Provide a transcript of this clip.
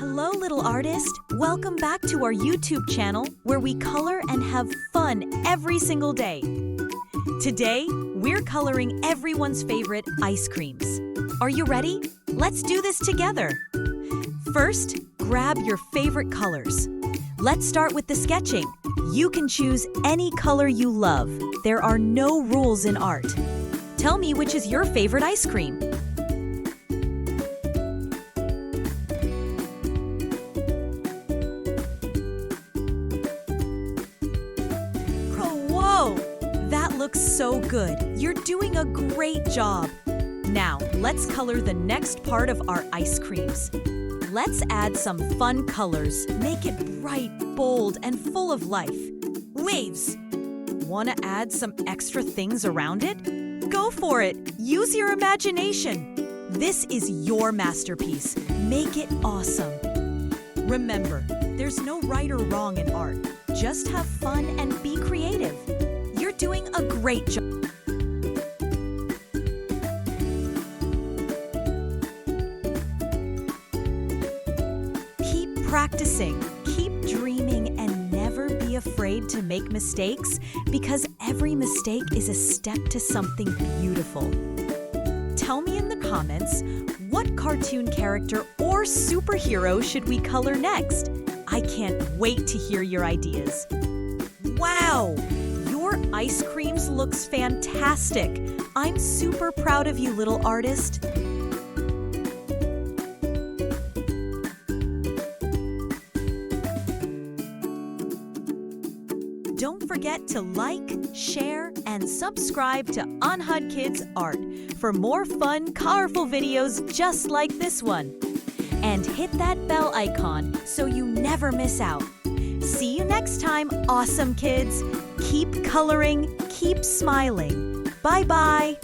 Hello, little artist. Welcome back to our YouTube channel where we color and have fun every single day. Today, we're coloring everyone's favorite ice creams. Are you ready? Let's do this together. First, grab your favorite colors. Let's start with the sketching. You can choose any color you love. There are no rules in art. Tell me which is your favorite ice cream. Whoa! That looks so good. You're doing a great job. Now, let's color the next part of our ice creams. Let's add some fun colors. Make it bright, bold, and full of life. Waves! Want to add some extra things around it? Go for it! Use your imagination! This is your masterpiece. Make it awesome. Remember, there's no right or wrong in art. Just have fun and be creative. You're doing a great job. Keep practicing, keep dreaming, and never be afraid to make mistakes because every mistake is a step to something beautiful. Tell me in the comments, what cartoon character or superhero should we color next? I can't wait to hear your ideas. Wow! Your ice creams looks fantastic. I'm super proud of you, little artist. Don't forget to like, share, and subscribe to ANHAD Kids Art for more fun, colorful videos just like this one. And hit that bell icon so you never miss out. See you next time, awesome kids. Keep coloring, keep smiling. Bye-bye.